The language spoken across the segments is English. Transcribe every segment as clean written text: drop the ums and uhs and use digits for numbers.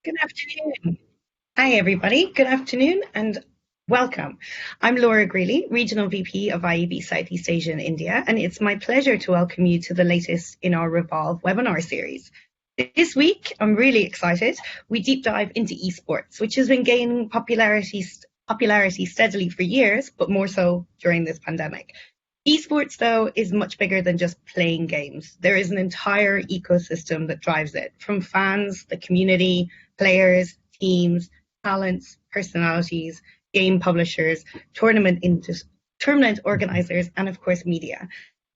Good afternoon. Hi, everybody. Good afternoon and welcome. I'm Laura Greeley, Regional VP of IAB Southeast Asia and India, and it's my pleasure to welcome you to the latest in our Revolve webinar series. This week, I'm really excited. We deep dive into esports, which has been gaining popularity steadily for years, but more so during this pandemic. Esports, though, is much bigger than just playing games. There is an entire ecosystem that drives it, from fans, the community, players, teams, talents, personalities, game publishers, tournament organizers, and of course, media.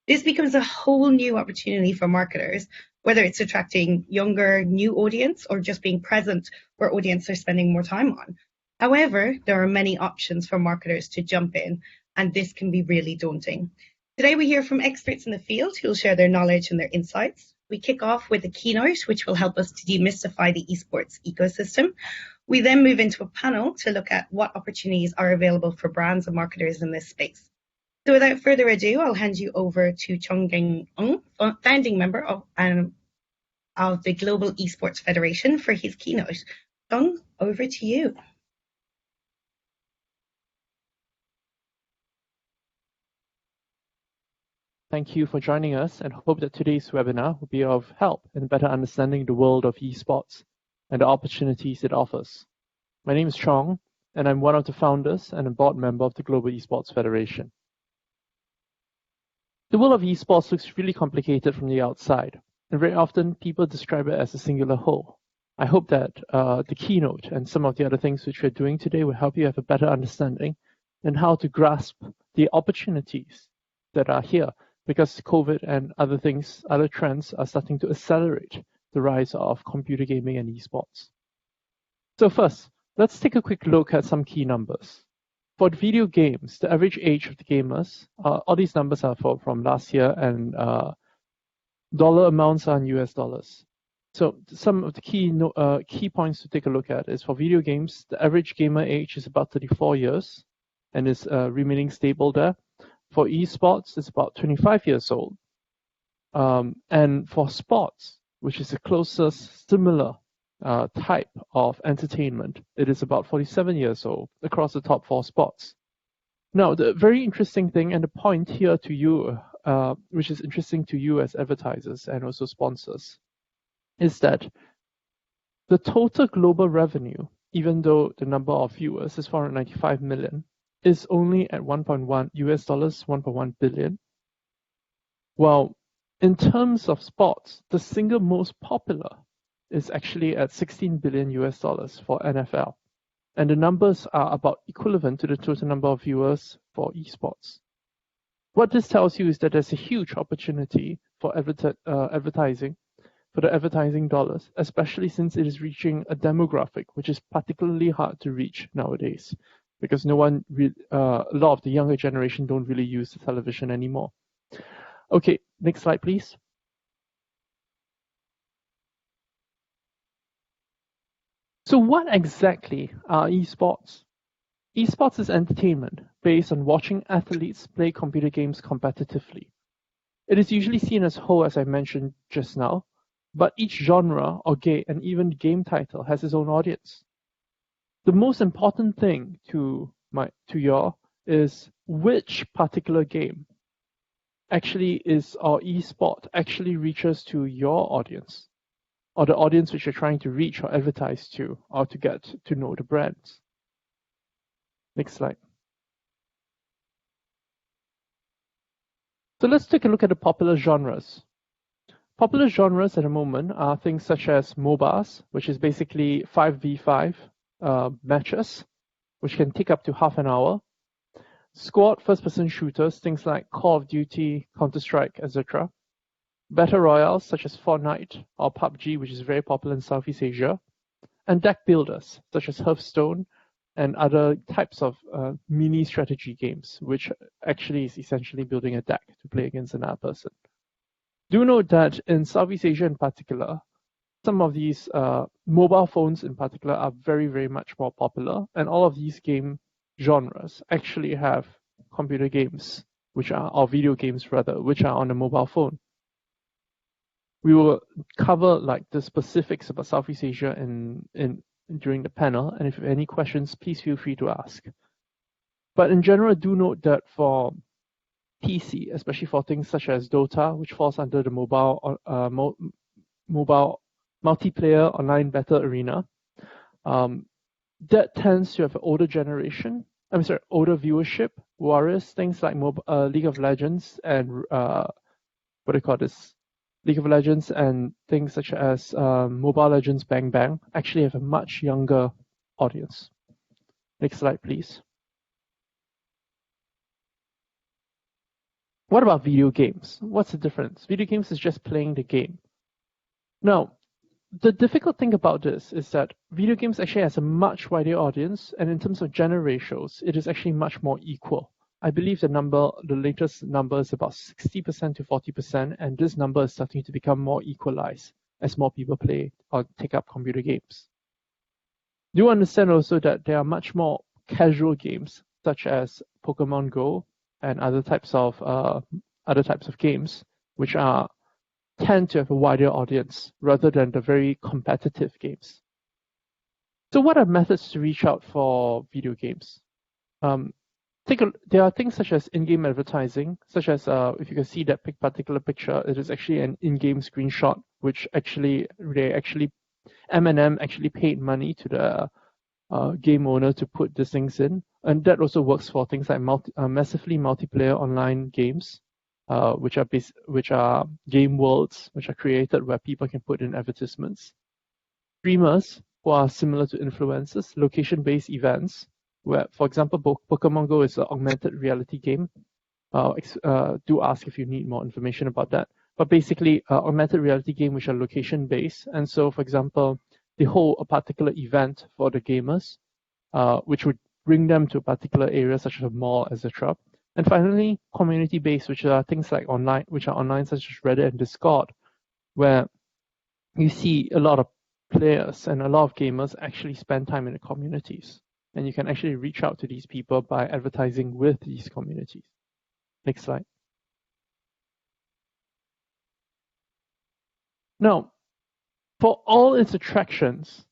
This becomes a whole new opportunity for marketers, whether it's attracting younger, new audience or just being present where audience are spending more time on. However, there are many options for marketers to jump in, and this can be really daunting. Today we hear from experts in the field who will share their knowledge and their insights. We kick off with a keynote which will help us to demystify the esports ecosystem. We then move into a panel to look at what opportunities are available for brands and marketers in this space. So without further ado, I'll hand you over to Chonggeng Ng, founding member of the Global Esports Federation, for his keynote. Chung, over to you. Thank you for joining us and hope that today's webinar will be of help in better understanding the world of esports and the opportunities it offers. My name is Chong, and I'm one of the founders and a board member of the Global Esports Federation. The world of esports looks really complicated from the outside, and very often people describe it as a singular whole. I hope that the keynote and some of the other things which we're doing today will help you have a better understanding and how to grasp the opportunities that are here, because COVID and other things, other trends are starting to accelerate the rise of computer gaming and esports. So first, let's take a quick look at some key numbers. For the video games, the average age of the gamers, all these numbers are from last year, and dollar amounts are in US dollars. So some of the key points to take a look at is for video games, the average gamer age is about 34 years and is remaining stable there. For esports, it's about 25 years old. And for sports, which is the closest similar type of entertainment, it is about 47 years old across the top 4 sports. Now, the very interesting thing and the point here to you, which is interesting to you as advertisers and also sponsors, is that the total global revenue, even though the number of viewers is 495 million, is only at $1.1 billion. Well, in terms of sports, the single most popular is actually at $16 billion for NFL. And the numbers are about equivalent to the total number of viewers for esports. What this tells you is that there's a huge opportunity for advertising, for the advertising dollars, especially since it is reaching a demographic which is particularly hard to reach nowadays, because a lot of the younger generation don't really use the television anymore. Okay, next slide, please. So what exactly are esports? Esports is entertainment based on watching athletes play computer games competitively. It is usually seen as whole, as I mentioned just now, but each genre or and even game title has its own audience. The most important thing to y'all is which particular game actually is, or esport actually reaches to your audience, or the audience which you're trying to reach or advertise to, or to get to know the brands. Next slide. So let's take a look at the popular genres. Popular genres at the moment are things such as MOBAs, which is basically 5v5 matches, which can take up to half an hour. Squad first-person shooters, things like Call of Duty, Counter-Strike, etc. Battle royales such as Fortnite or PUBG, which is very popular in Southeast Asia. And deck builders such as Hearthstone and other types of mini strategy games, which actually is essentially building a deck to play against another person. Do note that in Southeast Asia in particular, some of these mobile phones in particular are very, very much more popular, and all of these game genres actually have computer games, or video games rather, which are on a mobile phone. We will cover like the specifics about Southeast Asia during the panel, and if you have any questions, please feel free to ask. But in general, do note that for PC, especially for things such as Dota, which falls under the mobile multiplayer online battle arena, that tends to have an older generation. Older viewership, whereas things like League of Legends and League of Legends and things such as Mobile Legends Bang Bang actually have a much younger audience. Next slide, please. What about video games? What's the difference? Video games is just playing the game. Now, the difficult thing about this is that video games actually has a much wider audience, and in terms of gender ratios, it is actually much more equal. I believe the latest number is about 60% to 40%, and this number is starting to become more equalized as more people play or take up computer games. Do understand also that there are much more casual games, such as Pokemon Go and other types of games, which tend to have a wider audience rather than the very competitive games. So what are methods to reach out for video games? There are things such as in-game advertising, such as if you can see that particular picture, it is actually an in-game screenshot, which M&M actually paid money to the game owner to put these things in, and that also works for things like massively multiplayer online games, which are game worlds, which are created where people can put in advertisements. Streamers, who are similar to influencers, location-based events, where, for example, Pokemon Go is an augmented reality game. Do ask if you need more information about that. But basically, augmented reality game which are location-based. And so, for example, they hold a particular event for the gamers, which would bring them to a particular area, such as a mall, etc. And finally, community-based, which are things like online, such as Reddit and Discord, where you see a lot of players and a lot of gamers actually spend time in the communities. And you can actually reach out to these people by advertising with these communities. Next slide. Now, for all its attractions,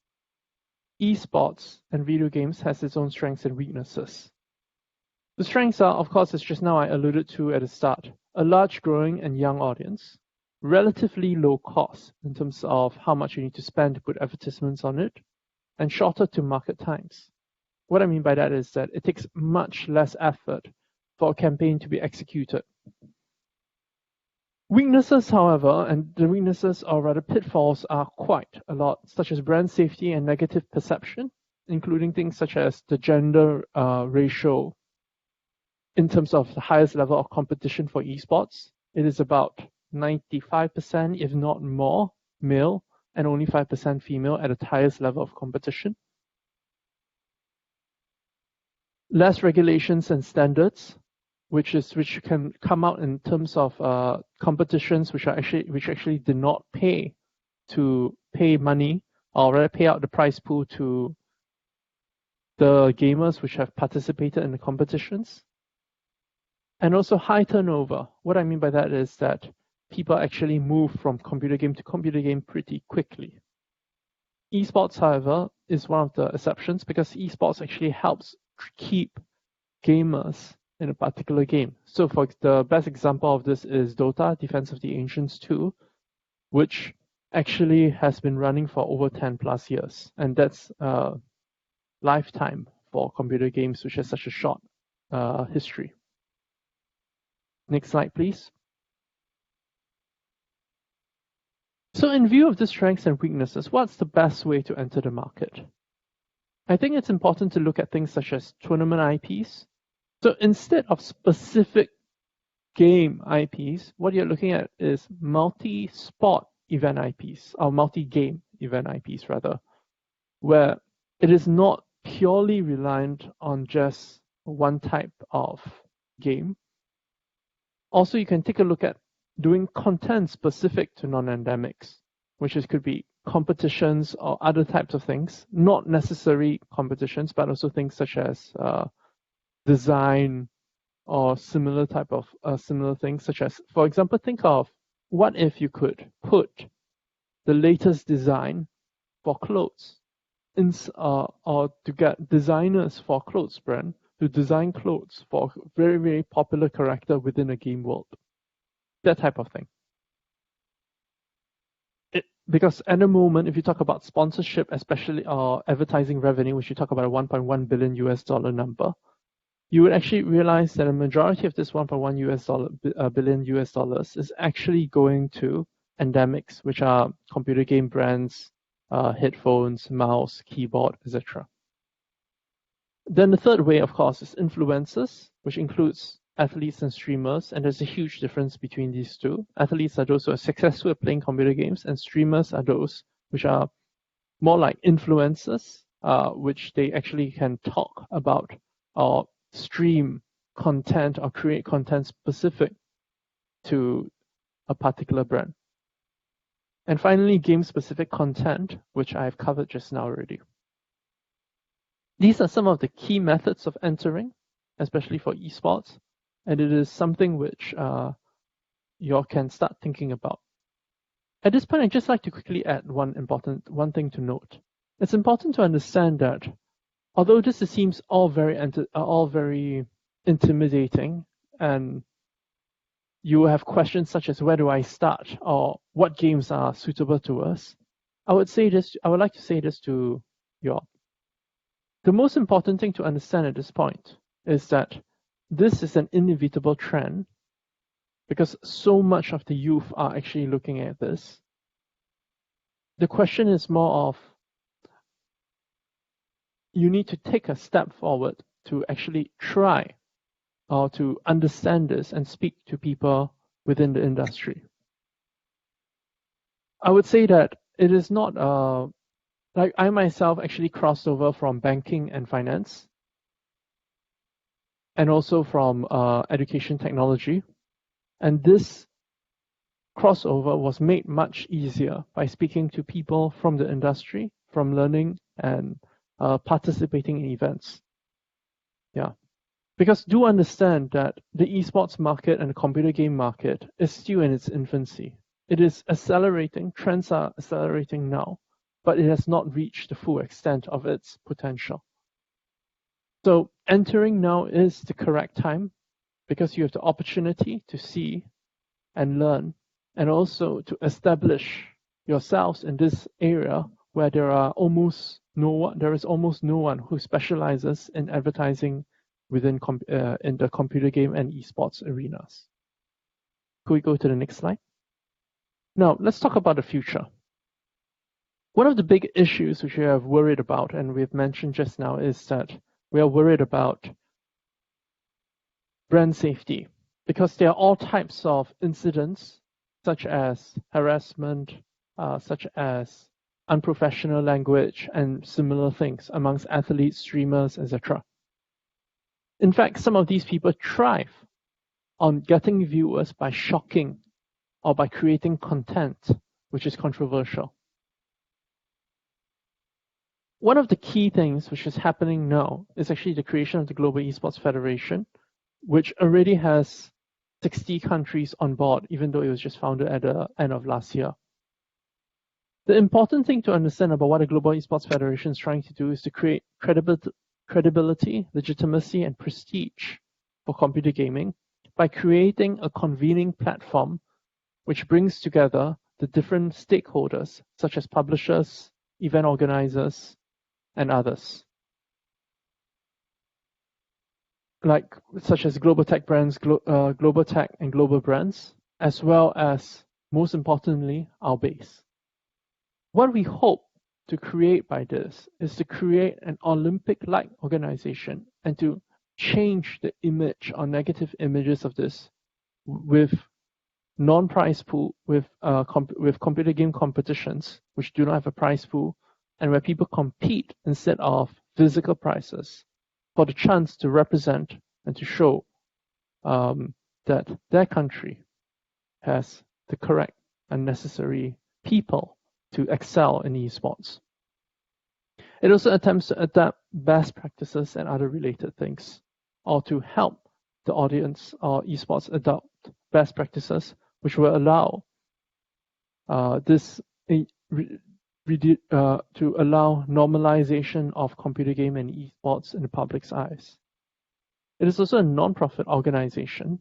esports and video games has its own strengths and weaknesses. The strengths are, of course, as just now I alluded to at the start, a large, growing and young audience, relatively low cost in terms of how much you need to spend to put advertisements on it, and shorter to market times. What I mean by that is that it takes much less effort for a campaign to be executed. Weaknesses, however, and the weaknesses or rather pitfalls are quite a lot, such as brand safety and negative perception, including things such as the gender ratio in terms of the highest level of competition for esports. It is about 95%, if not more, male and only 5% female at the highest level of competition. Less regulations and standards, which can come out in terms of competitions which actually did not pay money, or rather pay out the prize pool to the gamers which have participated in the competitions. And also high turnover. What I mean by that is that people actually move from computer game to computer game pretty quickly. Esports, however, is one of the exceptions because esports actually helps keep gamers in a particular game. So for the best example of this is Dota, Defense of the Ancients 2, which actually has been running for over 10 plus years. And that's a lifetime for computer games, which has such a short history. Next slide, please. So in view of the strengths and weaknesses, what's the best way to enter the market? I think it's important to look at things such as tournament IPs. So instead of specific game IPs, what you're looking at is multi-sport event IPs, or multi-game event IPs rather, where it is not purely reliant on just one type of game. Also, you can take a look at doing content specific to non-endemics, which could be competitions or other types of things, not necessarily competitions, but also things such as design or similar type of similar things, such as, for example, think of what if you could put the latest design for clothes or to get designers for clothes brand to design clothes for a very, very popular character within a game world? That type of thing. Because at the moment, if you talk about sponsorship, especially advertising revenue, which you talk about a $1.1 billion US number, you would actually realize that a majority of this $1.1 billion US dollars is actually going to endemics, which are computer game brands, headphones, mouse, keyboard, etc. Then the third way, of course, is influencers, which includes athletes and streamers, and there's a huge difference between these two. Athletes are those who are successful at playing computer games, and streamers are those which are more like influencers, which they actually can talk about or stream content or create content specific to a particular brand. And finally, game-specific content, which I've covered just now already. These are some of the key methods of entering, especially for esports, and it is something which you all can start thinking about. At this point, I'd just like to quickly add one thing to note. It's important to understand that although this seems all very intimidating, and you have questions such as where do I start or what games are suitable to us, I would like to say this to you all. The most important thing to understand at this point is that this is an inevitable trend because so much of the youth are actually looking at this. The question is more of you need to take a step forward to actually try or to understand this and speak to people within the industry. I would say that it is not like I myself actually crossed over from banking and finance and also from education technology. And this crossover was made much easier by speaking to people from the industry, from learning and participating in events. Yeah. Because do understand that the esports market and the computer game market is still in its infancy. It is accelerating, trends are accelerating now, but it has not reached the full extent of its potential. So entering now is the correct time because you have the opportunity to see and learn and also to establish yourselves in this area where there is almost no one who specializes in advertising within in the computer game and esports arenas. Could we go to the next slide? Now, let's talk about the future. One of the big issues which we have worried about, and we've mentioned just now, is that we are worried about brand safety because there are all types of incidents such as harassment, such as unprofessional language and similar things amongst athletes, streamers, etc. In fact, some of these people thrive on getting viewers by shocking or by creating content which is controversial. One of the key things which is happening now is actually the creation of the Global Esports Federation, which already has 60 countries on board, even though it was just founded at the end of last year. The important thing to understand about what the Global Esports Federation is trying to do is to create credibility, legitimacy, and prestige for computer gaming by creating a convening platform which brings together the different stakeholders, such as publishers, event organizers, and others. Such as global tech brands, global tech and global brands, as well as, most importantly, our base. What we hope to create by this is to create an Olympic-like organization and to change the image or negative images of this with non-prize pool, with computer game competitions which do not have a prize pool, and where people compete instead of physical prizes for the chance to represent and to show that their country has the correct and necessary people to excel in esports. It also attempts to adapt best practices and other related things, or to help the audience or esports adopt best practices which will allow to allow normalization of computer game and esports in the public's eyes. It is also a non-profit organization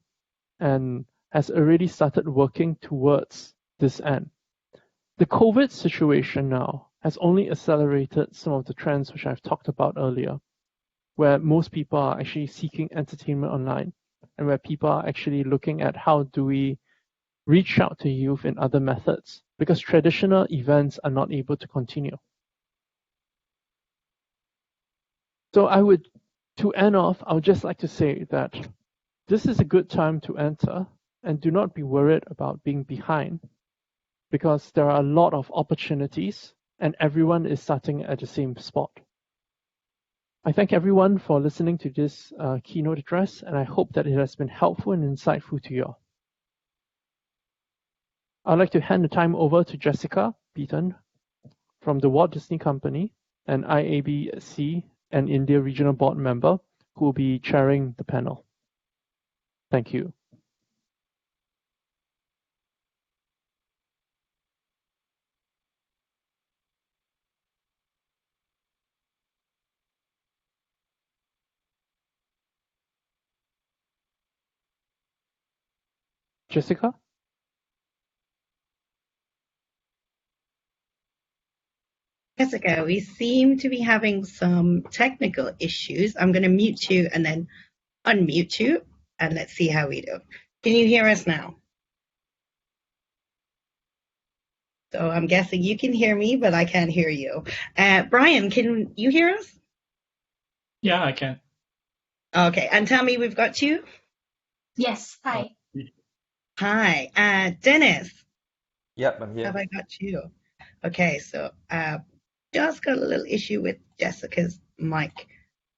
and has already started working towards this end. The COVID situation now has only accelerated some of the trends which I've talked about earlier, where most people are actually seeking entertainment online and where people are actually looking at how do we reach out to youth in other methods, because traditional events are not able to continue. So to end off, I would just like to say that this is a good time to enter, and do not be worried about being behind, because there are a lot of opportunities and everyone is starting at the same spot. I thank everyone for listening to this keynote address, and I hope that it has been helpful and insightful to you all. I'd like to hand the time over to Jessica Beaton from the Walt Disney Company and IAB SEA+India Regional Board member, who will be chairing the panel. Thank you. Jessica? Jessica, we seem to be having some technical issues. I'm going to mute you and then unmute you, and let's see how we do. Can you hear us now? So I'm guessing you can hear me, but I can't hear you. Brian, can you hear us? Yeah, I can. Okay, and tell me, we've got you? Yes, hi. Hi, Dennis. Yep, I'm here. Have I got you? Okay, so just got a little issue with Jessica's mic.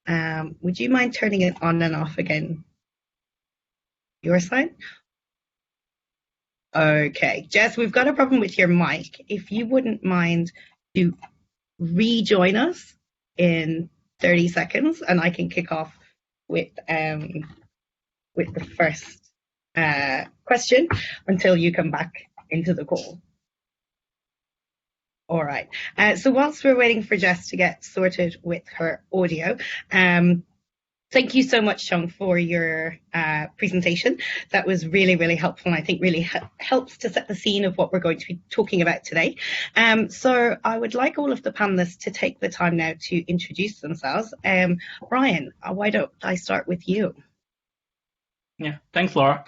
Would you mind turning it on and off again? Your side? Okay, Jess, we've got a problem with your mic. If you wouldn't mind to rejoin us in 30 seconds, and I can kick off with the first question until you come back into the call. All right. So whilst we're waiting for Jess to get sorted with her audio, thank you so much, Chung, for your presentation. That was really, really helpful, and I think really helps to set the scene of what we're going to be talking about today. So I would like all of the panelists to take the time now to introduce themselves. Brian, why don't I start with you? Yeah, thanks, Laura.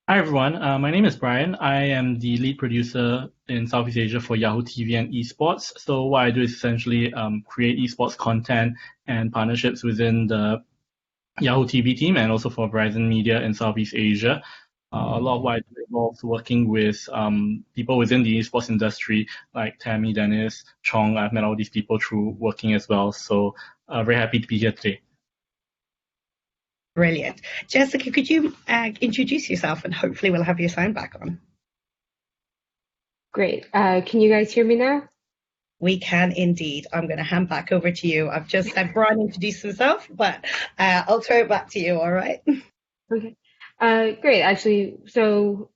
Hi, everyone. My name is Brian. I am the lead producer in Southeast Asia for Yahoo TV and Esports. So what I do is essentially create esports content and partnerships within the Yahoo TV team and also for Verizon Media in Southeast Asia. A lot of what I do involves working with people within the esports industry like Tammy, Dennis, Chong. I've met all these people through working as well. So very happy to be here today. Brilliant. Jessica, could you introduce yourself, and hopefully we'll have your sound back on. Great. Can you guys hear me now? We can indeed. I'm going to hand back over to you. I've just had Brian introduce himself, but I'll throw it back to you, all right? Okay. Great, actually. So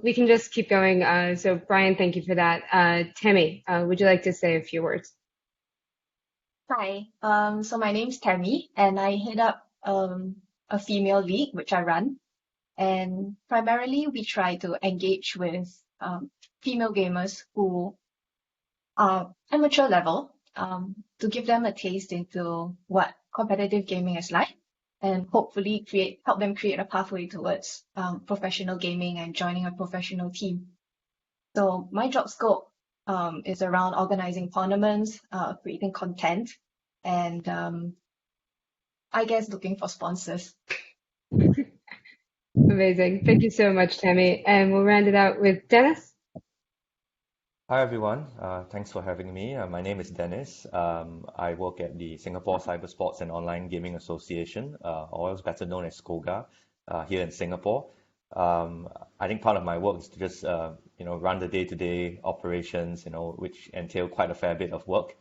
we can just keep going. So Brian, thank you for that. Tammy, would you like to say a few words? Hi, so my name's Tammy, and I head up a female league, which I run. And primarily, we try to engage with female gamers who are amateur level to give them a taste into what competitive gaming is like, and hopefully help them create a pathway towards professional gaming and joining a professional team. So my job scope is around organizing tournaments, creating content, and I guess looking for sponsors. Amazing. Thank you so much, Tammy. And we'll round it out with Dennis. Hi, everyone. Thanks for having me. My name is Dennis. I work at the Singapore Cybersports and Online Gaming Association, or else better known as SCOGA, here in Singapore. I think part of my work is to just, run the day-to-day operations, which entail quite a fair bit of work.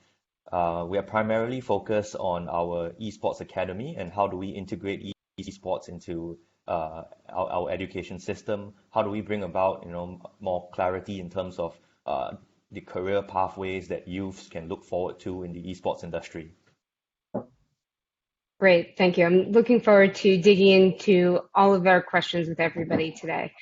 We are primarily focused on our esports academy and how do we integrate esports into our education system. How do we bring about more clarity in terms of the career pathways that youths can look forward to in the esports industry. Great, thank you. I'm looking forward to digging into all of our questions with everybody today.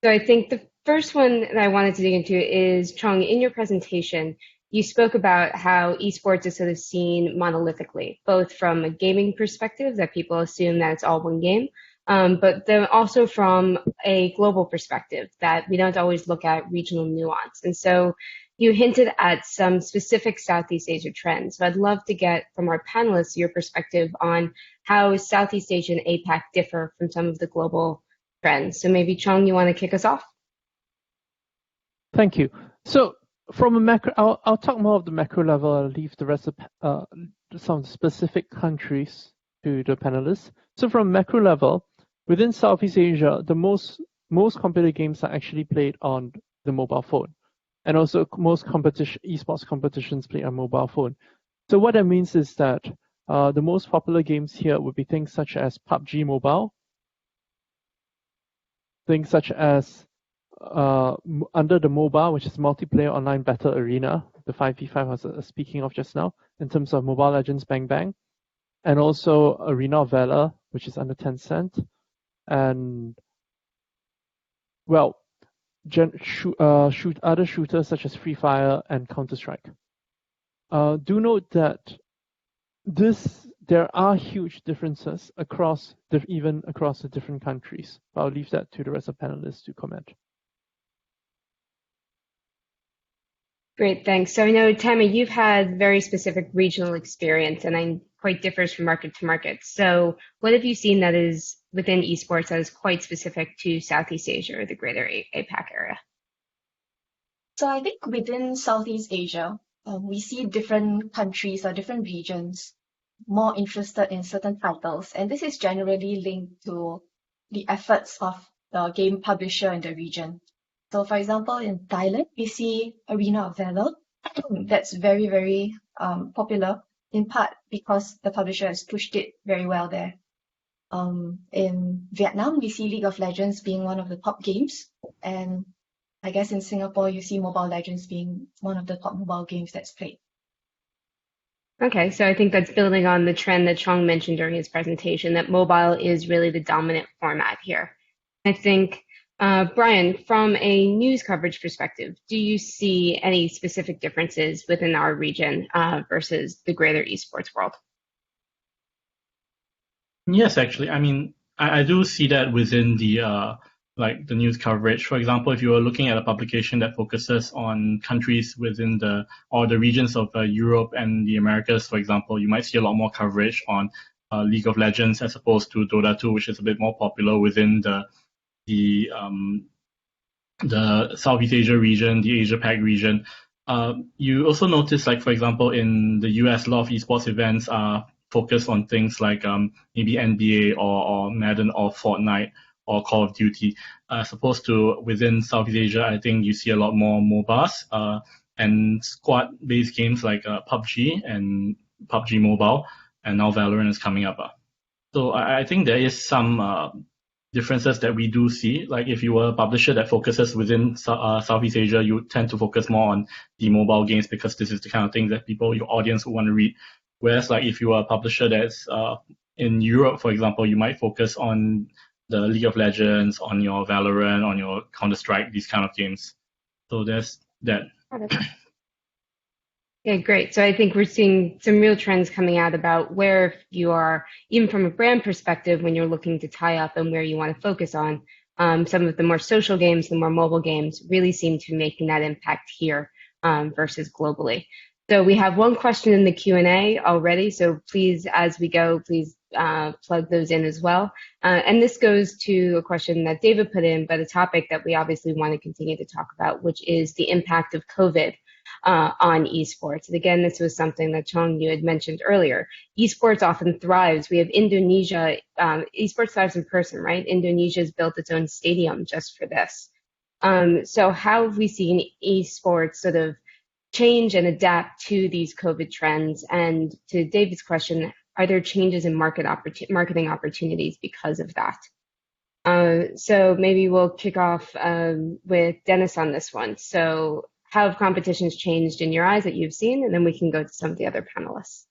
So I think the first one that I wanted to dig into is, Chong, in your presentation, you spoke about how esports is sort of seen monolithically, both from a gaming perspective, that people assume that it's all one game, but then also from a global perspective, that we don't always look at regional nuance. And so you hinted at some specific Southeast Asia trends. So I'd love to get from our panelists your perspective on how Southeast Asia and APAC differ from some of the global trends. So maybe, Chong, you want to kick us off? Thank you. So from a macro, I'll talk more of the macro level. I'll leave the rest of some specific countries to the panelists. So from a macro level, within Southeast Asia, the most competitive games are actually played on the mobile phone. And also most esports competitions played on mobile phone. So what that means is that the most popular games here would be things such as PUBG Mobile, things such as under the mobile, which is multiplayer online battle arena, the 5v5 I was speaking of just now, in terms of Mobile Legends Bang Bang, and also Arena of Valor, which is under Tencent, and well, other shooters such as Free Fire and Counter-Strike. Do note that there are huge differences even across the different countries. But I'll leave that to the rest of the panelists to comment. Great, thanks. So I know, Tammy, you've had very specific regional experience, and it quite differs from market to market. So what have you seen that is within esports that is quite specific to Southeast Asia or the greater APAC area? So I think within Southeast Asia, we see different countries or different regions more interested in certain titles. And this is generally linked to the efforts of the game publisher in the region. So for example, in Thailand, we see Arena of Valor. That's very, very popular, in part because the publisher has pushed it very well there. In Vietnam, we see League of Legends being one of the top games. And I guess in Singapore, you see Mobile Legends being one of the top mobile games that's played. Okay, so I think that's building on the trend that Chong mentioned during his presentation, that mobile is really the dominant format here. I think, Brian, from a news coverage perspective, do you see any specific differences within our region versus the greater esports world? Yes, actually. I mean, I do see that within the the news coverage. For example, if you are looking at a publication that focuses on countries within the regions of Europe and the Americas, for example, you might see a lot more coverage on League of Legends as opposed to Dota 2, which is a bit more popular within the Southeast Asia region, the Asia Pac region. You also notice, like for example, in the US, a lot of esports events are focused on things like maybe NBA or Madden or Fortnite or Call of Duty, as opposed to within Southeast Asia. I think you see a lot more MOBAs and squad-based games like PUBG and PUBG Mobile, and now Valorant is coming up. So I think there is some differences that we do see. Like if you were a publisher that focuses within Southeast Asia, you tend to focus more on the mobile games because this is the kind of thing that your audience would want to read. Whereas like if you are a publisher that's in Europe, for example, you might focus on the League of Legends, on your Valorant, on your Counter-Strike, these kind of games. So there's that. Yeah, great. So I think we're seeing some real trends coming out about where you are, even from a brand perspective, when you're looking to tie up and where you want to focus on. Some of the more social games, the more mobile games really seem to be making that impact here versus globally. So we have one question in the Q&A already. So please, as we go, please plug those in as well. And this goes to a question that David put in, but a topic that we obviously want to continue to talk about, which is the impact of COVID on esports. And again, this was something that Chong, you had mentioned earlier. Esports often thrives. We have Indonesia, esports thrives in person, right? Indonesia's built its own stadium just for this. So how have we seen esports sort of change and adapt to these COVID trends? And to David's question, are there changes in marketing opportunities because of that? So maybe we'll kick off with Dennis on this one. So how have competitions changed in your eyes that you've seen? And then we can go to some of the other panelists.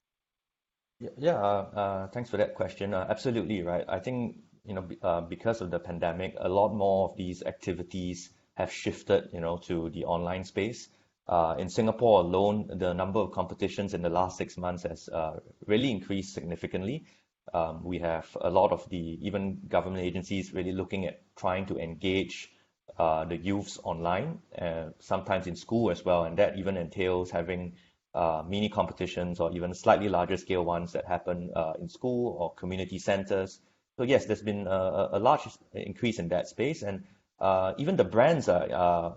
Thanks for that question. Absolutely, right. I think, because of the pandemic, a lot more of these activities have shifted, to the online space. In Singapore alone, the number of competitions in the last 6 months has really increased significantly. We have a lot of even government agencies really looking at trying to engage the youths online, sometimes in school as well, and that even entails having mini competitions or even slightly larger scale ones that happen in school or community centers. So yes, there's been a large increase in that space, and even the brands are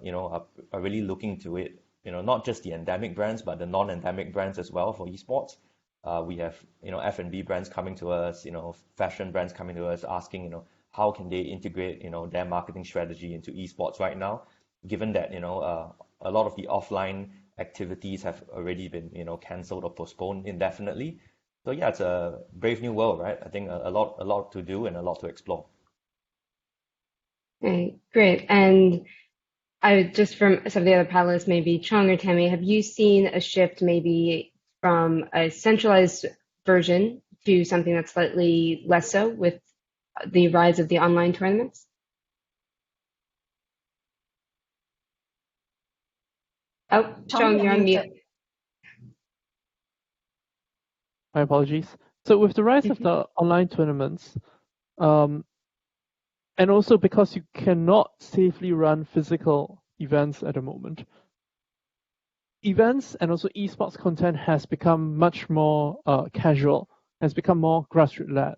really looking to it. Not just the endemic brands, but the non-endemic brands as well for esports. We have F&B brands coming to us, fashion brands coming to us asking, how can they integrate their marketing strategy into esports right now, given that a lot of the offline activities have already been cancelled or postponed indefinitely. So yeah, it's a brave new world, right? I think a lot to do and a lot to explore. Okay, great. And just from some of the other panelists, maybe Chong or Tammy, have you seen a shift maybe from a centralized version to something that's slightly less so with the rise of the online tournaments? Oh, Chong, you're on mute. My apologies. So with the rise of the online tournaments, and also because you cannot safely run physical events at the moment, events and also esports content has become much more casual, has become more grassroots-led.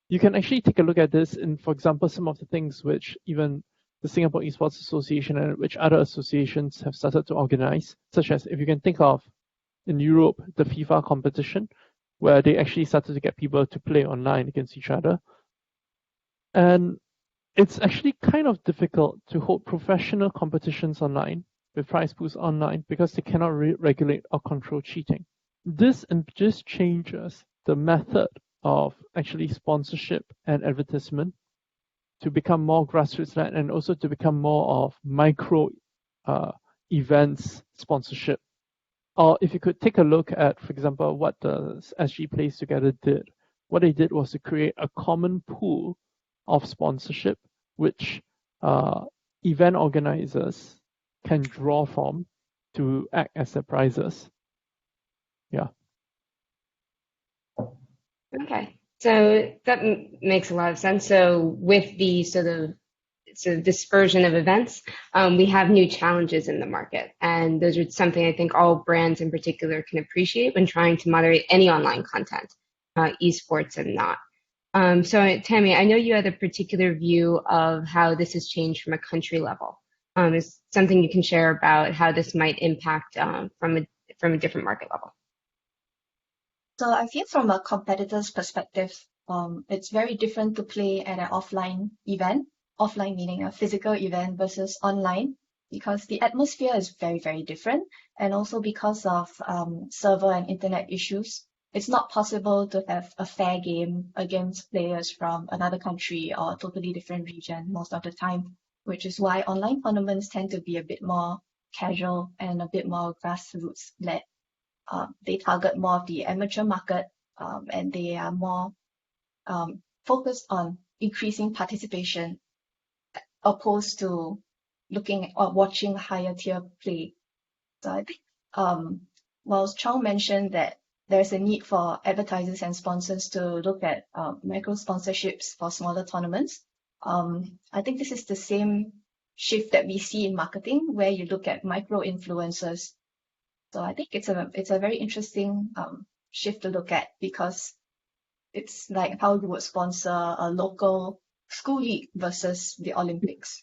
You can actually take a look at this in, for example, some of the things which even the Singapore Esports Association and which other associations have started to organize, such as, if you can think of, in Europe, the FIFA competition, where they actually started to get people to play online against each other. And it's actually kind of difficult to hold professional competitions online with prize pools online because they cannot regulate or control cheating. This just changes the method of actually sponsorship and advertisement to become more grassroots-led and also to become more of micro events sponsorship. Or if you could take a look at, for example, what the SG Plays Together did. What they did was to create a common pool of sponsorship, which event organizers can draw from to act as their prizes. Yeah. Okay, so that makes a lot of sense. So with the sort of dispersion of events, we have new challenges in the market. And those are something I think all brands in particular can appreciate when trying to moderate any online content, esports and not. So Tammy, I know you had a particular view of how this has changed from a country level. Is something you can share about how this might impact from a different market level? So I feel from a competitor's perspective, it's very different to play at an offline event, offline meaning a physical event versus online, because the atmosphere is very, very different. And also because of server and internet issues, it's not possible to have a fair game against players from another country or a totally different region most of the time, which is why online tournaments tend to be a bit more casual and a bit more grassroots-led. They target more of the amateur market, and they are more focused on increasing participation opposed to looking or watching higher tier play. So I think whilst Chong mentioned that there's a need for advertisers and sponsors to look at micro sponsorships for smaller tournaments, I think this is the same shift that we see in marketing, where you look at micro influencers. So I think it's a very interesting shift to look at, because it's like how you would sponsor a local school league versus the Olympics.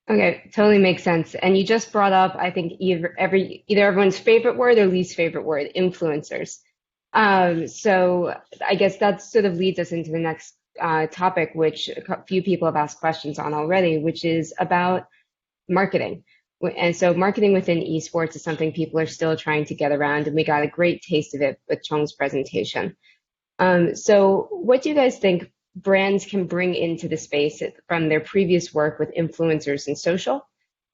Okay, totally makes sense. And you just brought up, I think, either everyone's favorite word or least favorite word, influencers. So I guess that sort of leads us into the next topic, which a few people have asked questions on already, which is about marketing. And so marketing within esports is something people are still trying to get around, and we got a great taste of it with Chong's presentation. So what do you guys think brands can bring into the space from their previous work with influencers and social?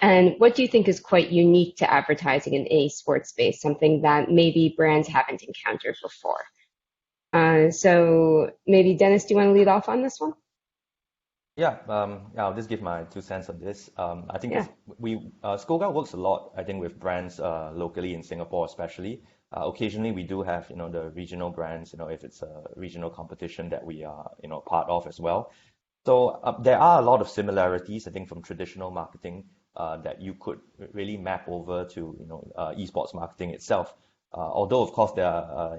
And what do you think is quite unique to advertising in a sports space, something that maybe brands haven't encountered before? So maybe Dennis, do you want to lead off on this one? Yeah, I'll just give my 2 cents on this. I think Yeah. Skoga works a lot, I think, with brands locally in Singapore, especially. Occasionally, we do have, the regional brands, if it's a regional competition that we are, part of as well. So there are a lot of similarities, I think, from traditional marketing that you could really map over to, esports marketing itself. Although, of course, there are,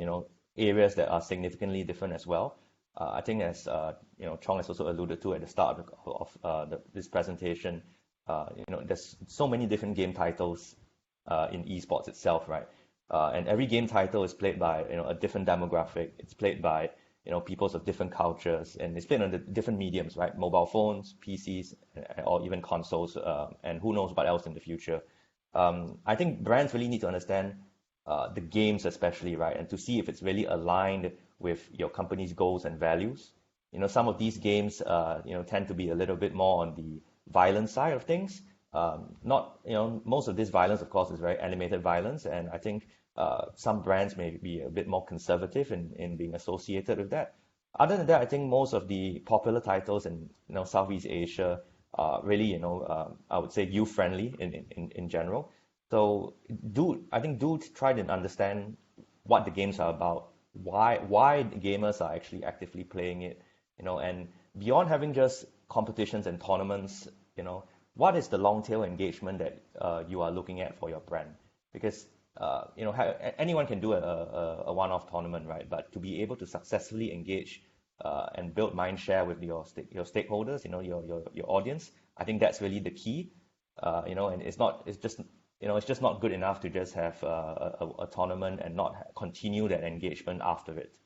areas that are significantly different as well. I think as Chong has also alluded to at the start of this presentation, there's so many different game titles in esports itself, right? And every game title is played by a different demographic. It's played by peoples of different cultures, and it's played on the different mediums, right? Mobile phones, PCs, or even consoles, and who knows what else in the future. I think brands really need to understand the games especially, right? And to see if it's really aligned with your company's goals and values. Some of these games, tend to be a little bit more on the violent side of things. Most of this violence, of course, is very animated violence, and I think some brands may be a bit more conservative in being associated with that. Other than that, I think most of the popular titles in Southeast Asia are really, I would say youth friendly in general. So do try to understand what the games are about, why the gamers are actually actively playing it, and beyond having just competitions and tournaments, what is the long tail engagement that you are looking at for your brand? Because anyone can do a one-off tournament, right? But to be able to successfully engage and build mind share with your stakeholders, your audience, I think that's really the key. And it's just not good enough to just have a tournament and not continue that engagement after it.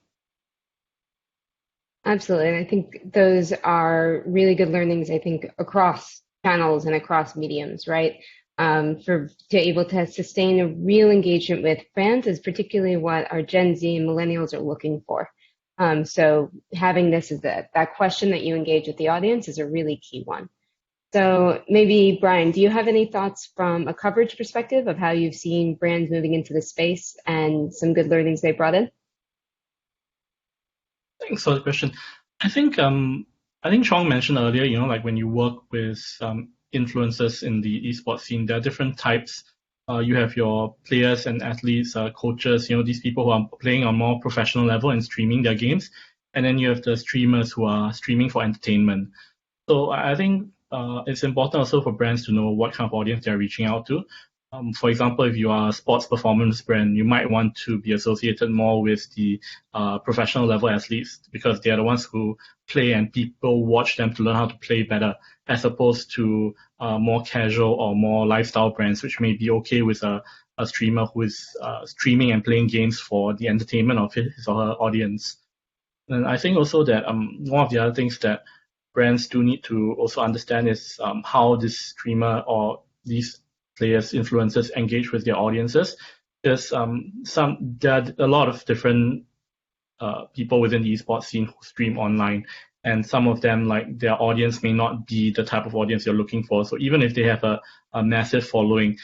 Absolutely. And I think those are really good learnings, I think, across channels and across mediums, right? To able to sustain a real engagement with fans is particularly what our Gen Z and millennials are looking for. So having this is that question that you engage with the audience is a really key one. So maybe, Brian, do you have any thoughts from a coverage perspective of how you've seen brands moving into the space and some good learnings they brought in? Thanks for the question. I think Chong mentioned earlier, like when you work with influencers in the esports scene, there are different types. You have your players and athletes, coaches, these people who are playing on more professional level and streaming their games. And then you have the streamers who are streaming for entertainment. So I think it's important also for brands to know what kind of audience they're reaching out to. For example, if you are a sports performance brand, you might want to be associated more with the professional level athletes because they are the ones who play and people watch them to learn how to play better, as opposed to more casual or more lifestyle brands, which may be okay with a streamer who is streaming and playing games for the entertainment of his or her audience. And I think also that one of the other things that brands do need to also understand is how this streamer or these players, influencers engage with their audiences. There's there are a lot of different people within the esports scene who stream online, and some of them, like, their audience may not be the type of audience you're looking for. So even if they have a massive following,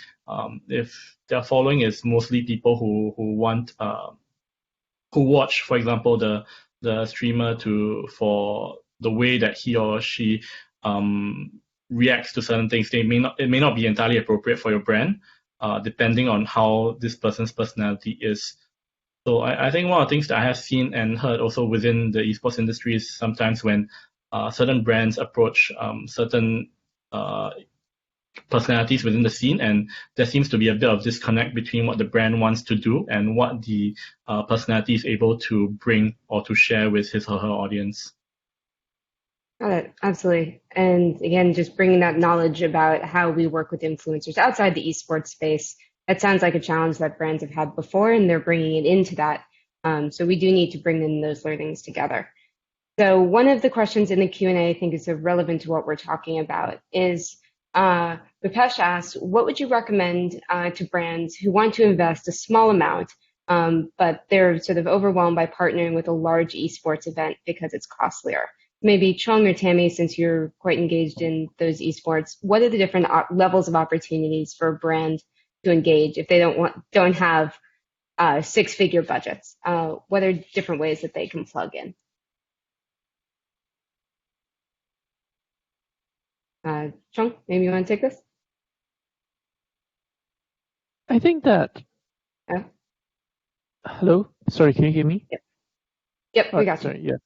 if their following is mostly people who watch, for example, the streamer for the way that he or she reacts to certain things, it may not be entirely appropriate for your brand, depending on how this person's personality is. So I think one of the things that I have seen and heard also within the esports industry is sometimes when certain brands approach certain personalities within the scene, and there seems to be a bit of disconnect between what the brand wants to do and what the personality is able to bring or to share with his or her audience. Got it. Absolutely. And again, just bringing that knowledge about how we work with influencers outside the esports space, that sounds like a challenge that brands have had before, and they're bringing it into that. So we do need to bring in those learnings together. So one of the questions in the Q&A I think is relevant to what we're talking about is Rupesh asks, what would you recommend to brands who want to invest a small amount, but they're sort of overwhelmed by partnering with a large esports event because it's costlier? maybe Chung or Tammy, since you're quite engaged in those esports, what are the different levels of opportunities for a brand to engage if they don't have six-figure budgets? What are different ways that they can plug in? Chung, maybe you want to take this? I think that. Hello? Sorry, can you hear me? Yep, we got you. Sorry, yeah.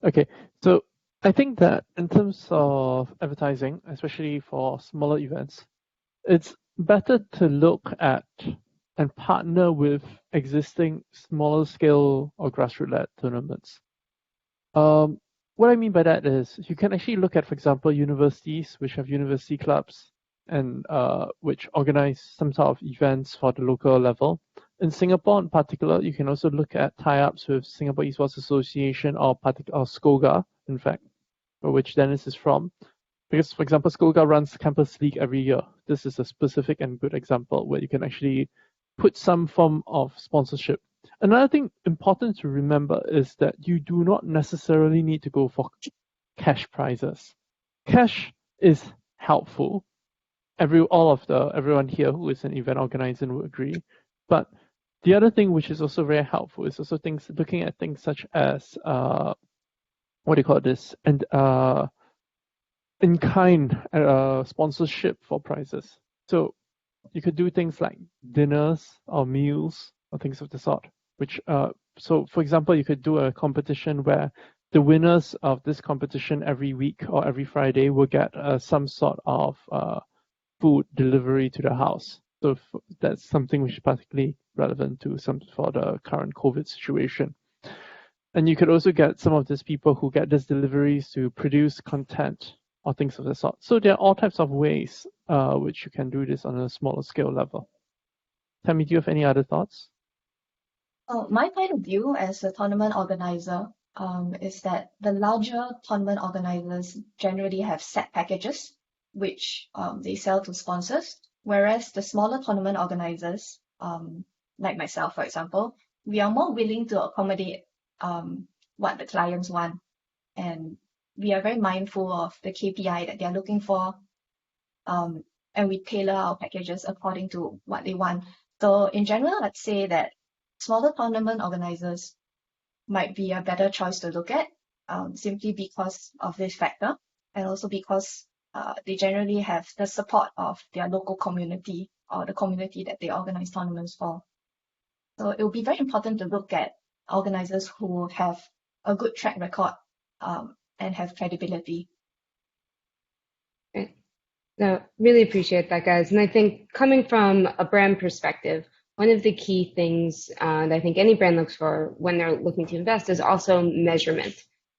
Okay, so I think that in terms of advertising, especially for smaller events, it's better to look at and partner with existing smaller scale or grassroots-led tournaments. What I mean by that is you can actually look at, for example, universities which have university clubs and which organize some sort of events for the local level. In Singapore in particular, you can also look at tie-ups with Singapore Esports Association or SCOGA, in fact, which Dennis is from. Because, for example, SCOGA runs Campus League every year. This is a specific and good example where you can actually put some form of sponsorship. Another thing important to remember is that you do not necessarily need to go for cash prizes. Cash is helpful. Everyone here who is an event organizer will agree. But the other thing which is also very helpful is also looking at things such as in-kind sponsorship for prizes. So you could do things like dinners or meals or things of the sort. So for example, you could do a competition where the winners of this competition every week or every Friday will get some sort of food delivery to the house. So that's something which is particularly relevant for the current COVID situation. And you could also get some of these people who get these deliveries to produce content or things of the sort. So there are all types of ways which you can do this on a smaller scale level. Tammy, do you have any other thoughts? My point of view as a tournament organizer is that the larger tournament organizers generally have set packages which they sell to sponsors, whereas the smaller tournament organizers, like myself, for example, we are more willing to accommodate what the clients want, and we are very mindful of the KPI that they're looking for, and we tailor our packages according to what they want. So in general, I'd say that smaller tournament organizers might be a better choice to look at, simply because of this factor, and also because they generally have the support of their local community or the community that they organize tournaments for. So it will be very important to look at organizers who have a good track record and have credibility. Okay. No, really appreciate that, guys. And I think coming from a brand perspective, one of the key things that I think any brand looks for when they're looking to invest is also measurement.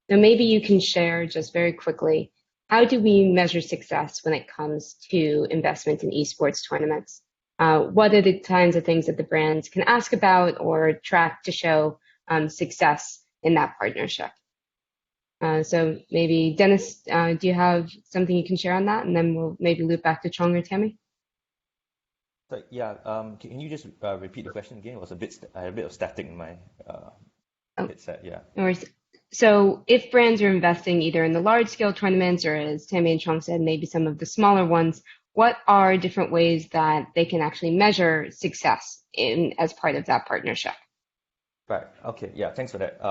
Now, maybe you can share just very quickly, how do we measure success when it comes to investment in esports tournaments? What are the kinds of things that the brands can ask about or track to show success in that partnership? So maybe Dennis, do you have something you can share on that? And then we'll maybe loop back to Chung or Tammy. So, yeah, can you just repeat the question again? It was I had a bit of static in my headset, yeah. No worries. So if brands are investing either in the large scale tournaments or, as Tammy and Chung said, maybe some of the smaller ones, what are different ways that they can actually measure success as part of that partnership? Right. Okay. Yeah. Thanks for that.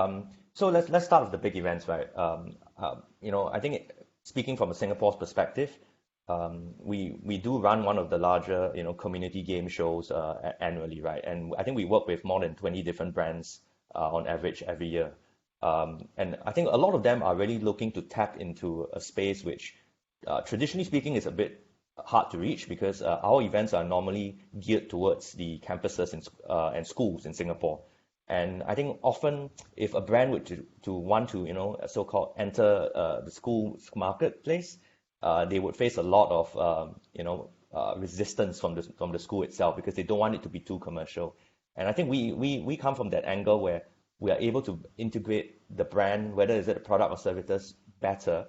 So let's start with the big events, right? I think speaking from a Singapore's perspective, we do run one of the larger community game shows annually, right? And I think we work with more than 20 different brands on average every year. And I think a lot of them are really looking to tap into a space which, traditionally speaking, is a bit hard to reach because our events are normally geared towards the campuses and schools in Singapore. And I think often if a brand were to want to, so-called enter the school's marketplace, they would face a lot of, resistance from the school itself because they don't want it to be too commercial. And I think we come from that angle where we are able to integrate the brand, whether it's a product or services, better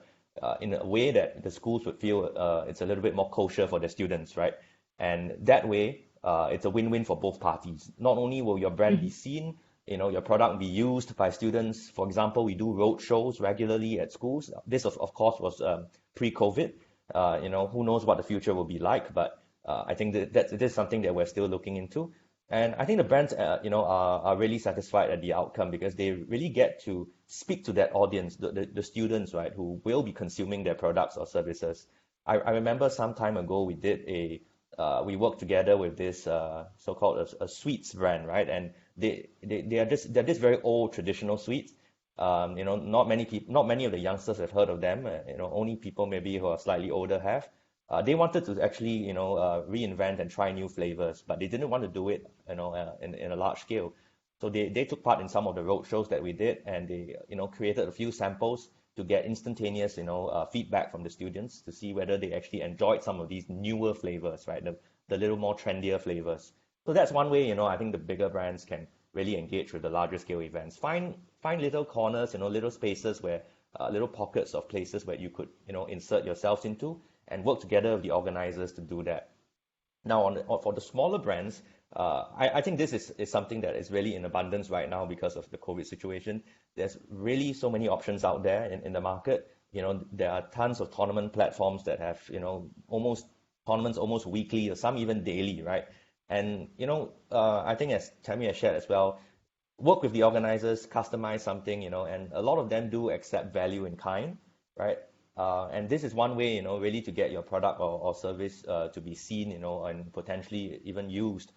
in a way that the schools would feel it's a little bit more kosher for their students, right? And that way, it's a win-win for both parties. Not only will your brand be seen your product be used by students. For example, we do road shows regularly at schools. This, of course, was pre-COVID. Who knows what the future will be like, but I think that it is something that we're still looking into. And I think the brands, are really satisfied at the outcome because they really get to speak to that audience, the students, right, who will be consuming their products or services. I remember some time ago we worked together with this so-called a sweets brand, right? And they're this very old traditional sweets. Not many of the youngsters have heard of them. Only people maybe who are slightly older have. They wanted to actually, reinvent and try new flavors, but they didn't want to do it, in a large scale. So they took part in some of the road shows that we did, and they, created a few samples to get instantaneous, feedback from the students to see whether they actually enjoyed some of these newer flavors, right? The little more trendier flavors. So that's one way, I think the bigger brands can really engage with the larger scale events. Find little corners, little spaces where, little pockets of places where you could, insert yourselves into, and work together with the organizers to do that. Now, for the smaller brands, I think this is something that is really in abundance right now because of the COVID situation. There's really so many options out there in the market. There are tons of tournament platforms that have, tournaments almost weekly or some even daily, right? And, I think as Tammy has shared as well, work with the organizers, customize something, and a lot of them do accept value in kind, right? And this is one way, really to get your product or service to be seen, and potentially even used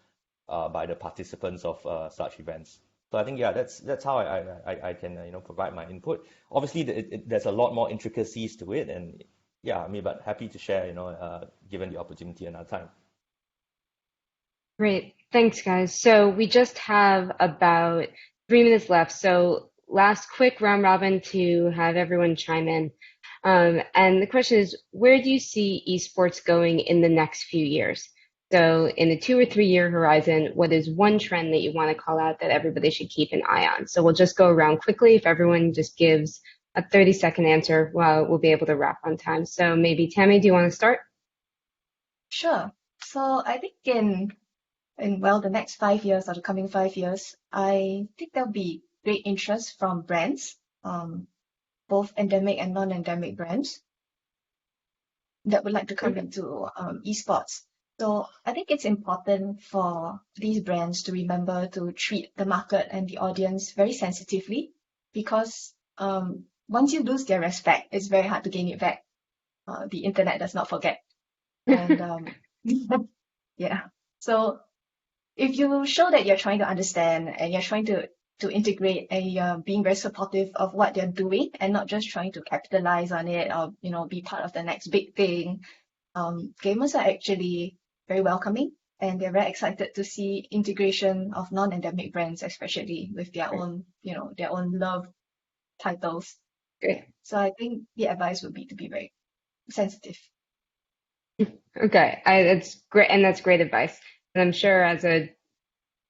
by the participants of such events. So I think, that's how I can, provide my input. Obviously, there's a lot more intricacies to it, and but happy to share, given the opportunity another time. Great. Thanks, guys. So we just have about 3 minutes left. So last quick round robin to have everyone chime in. And the question is, where do you see esports going in the next few years? So in a 2 or 3 year horizon, what is one trend that you want to call out that everybody should keep an eye on? So we'll just go around quickly. If everyone just gives a 30-second answer, we'll be able to wrap on time. So maybe Tammy, do you want to start? Sure. So I think in the next 5 years or the coming 5 years, I think there'll be great interest from brands, both endemic and non-endemic brands that would like to come into esports. So I think it's important for these brands to remember to treat the market and the audience very sensitively, because once you lose their respect, it's very hard to gain it back. The internet does not forget. And yeah. So if you show that you're trying to understand and you're trying to integrate and you're being very supportive of what they're doing and not just trying to capitalize on it or, be part of the next big thing, gamers are actually very welcoming, and they're very excited to see integration of non-endemic brands, especially with their own, their own love titles. Great. So I think the advice would be to be very sensitive. Okay, that's great, and that's great advice. And I'm sure as a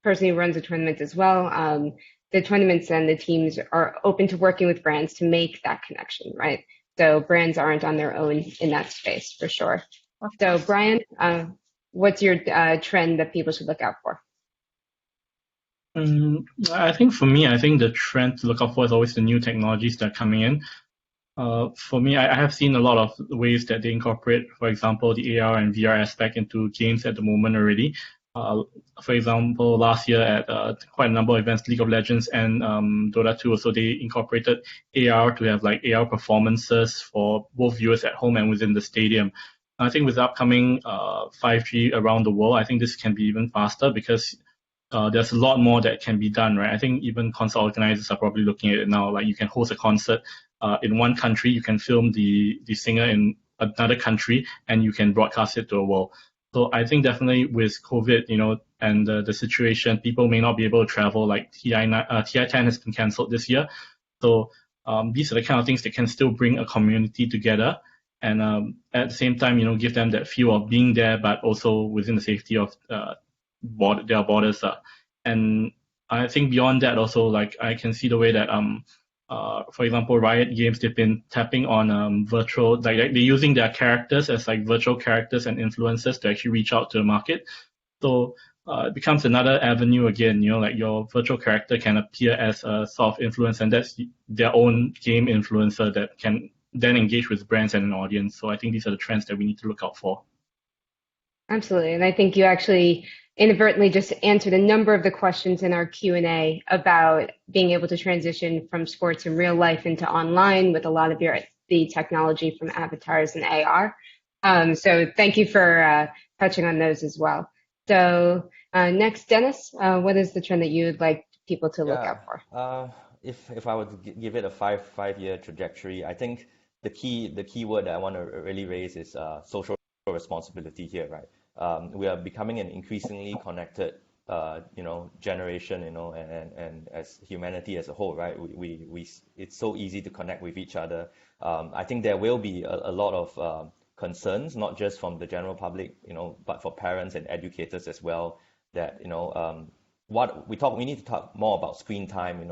person who runs a tournament as well, the tournaments and the teams are open to working with brands to make that connection, right? So brands aren't on their own in that space for sure. So Brian, what's your trend that people should look out for? I think for me, the trend to look out for is always the new technologies that are coming in. For me, I have seen a lot of ways that they incorporate, for example, the AR and VR aspect into games at the moment already. For example, last year at quite a number of events, League of Legends and Dota 2, so they incorporated AR to have like AR performances for both viewers at home and within the stadium. I think with the upcoming 5G around the world, I think this can be even faster because there's a lot more that can be done, right? I think even concert organizers are probably looking at it now. Like you can host a concert in one country, you can film the singer in another country, and you can broadcast it to the world. So I think definitely with COVID, and the situation, people may not be able to travel. Like TI10 has been cancelled this year. So these are the kind of things that can still bring a community together, and at the same time, give them that feel of being there, but also within the safety of their borders. And I think beyond that also, like I can see the way that for example, Riot Games, they've been tapping on virtual, like they're using their characters as like virtual characters and influencers to actually reach out to the market. So it becomes another avenue again. Like your virtual character can appear as a sort of influencer, and that's their own game influencer that can then engage with brands and an audience. So I think these are the trends that we need to look out for. Absolutely. And I think you actually inadvertently just answered a number of the questions in our Q&A about being able to transition from sports in real life into online with a lot of the technology from avatars and AR. So thank you for touching on those as well. So next, Dennis, what is the trend that you would like people to look out for? If I were to give it a five-year trajectory, I think the key word that I want to really raise is social responsibility here, right? We are becoming an increasingly connected, generation, and as humanity as a whole, right? We it's so easy to connect with each other. I think there will be a lot of concerns, not just from the general public, but for parents and educators as well. That we need to talk more about screen time,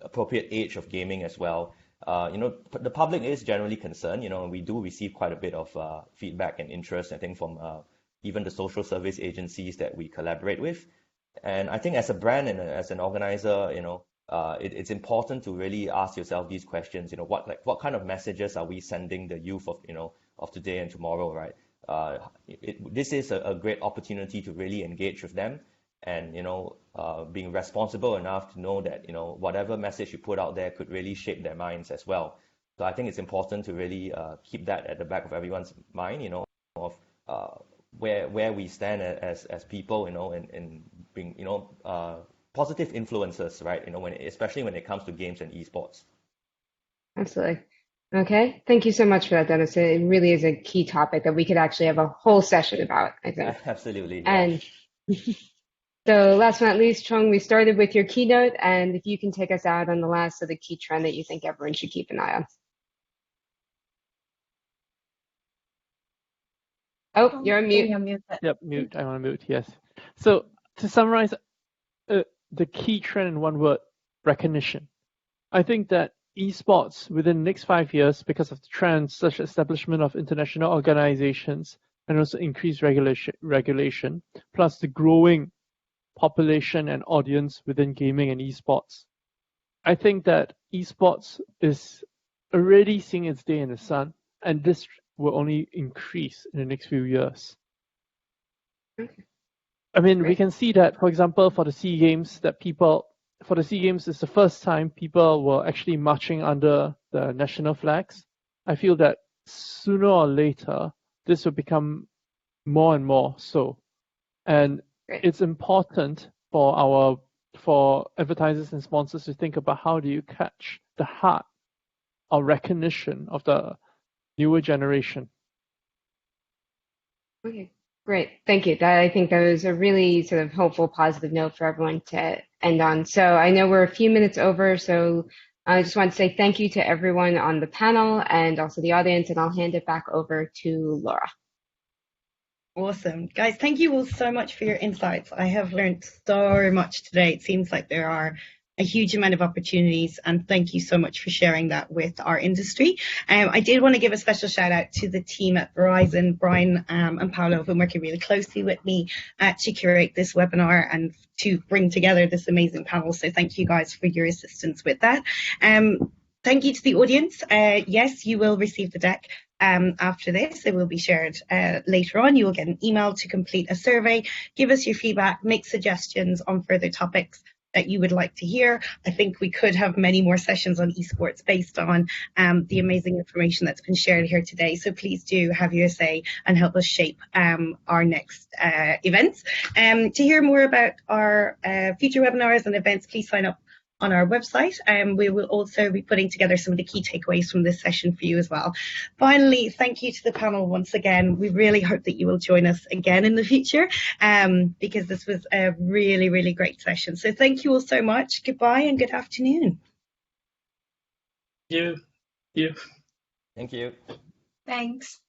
appropriate age of gaming as well. The public is generally concerned, and we do receive quite a bit of feedback and interest, I think, from even the social service agencies that we collaborate with. And I think as a brand and as an organizer, it's important to really ask yourself these questions. What kind of messages are we sending the youth of today and tomorrow, right? This is a great opportunity to really engage with them, and being responsible enough to know that whatever message you put out there could really shape their minds as well. So I think it's important to really keep that at the back of everyone's mind, of where we stand as people, and being positive influencers, right? Especially when it comes to games and esports. Absolutely. Okay, thank you so much for that, Dennis. It really is a key topic that we could actually have a whole session about, I think. Absolutely. And so last but not least, Chung, we started with your keynote, and if you can take us out on the last of the key trend that you think everyone should keep an eye on. Oh, you're on mute. You're muted. Yep, mute. I'm on mute, yes. So to summarize the key trend in one word, recognition. I think that esports within the next 5 years, because of the trends such as establishment of international organizations and also increased regulation, plus the growing population and audience within gaming and esports. I think that esports is already seeing its day in the sun, and this will only increase in the next few years. I mean, we can see that, for example, for the SEA Games, it's the first time people were actually marching under the national flags. I feel that sooner or later, this will become more and more so. And it's important for advertisers and sponsors to think about how do you catch the heart or recognition of the newer generation. Okay, great. Thank you. I think that was a really sort of hopeful, positive note for everyone to end on. So I know we're a few minutes over, so I just want to say thank you to everyone on the panel and also the audience, and I'll hand it back over to Laura. Awesome. Guys, thank you all so much for your insights. I have learned so much today. It seems like there are a huge amount of opportunities, and thank you so much for sharing that with our industry. I did want to give a special shout out to the team at Verizon. Brian and Paolo have been working really closely with me to curate this webinar and to bring together this amazing panel. So thank you guys for your assistance with that. Thank you to the audience. Yes, you will receive the deck after this. It will be shared later on. You will get an email to complete a survey, give us your feedback, make suggestions on further topics that you would like to hear. I think we could have many more sessions on esports based on the amazing information that's been shared here today. So please do have your say and help us shape our next events. To hear more about our future webinars and events, please sign up on our website, and we will also be putting together some of the key takeaways from this session for you as well. Finally, thank you to the panel once again. We really hope that you will join us again in the future because this was a really, really great session. So thank you all so much. Goodbye and good afternoon. Thank you. Thank you. Thanks.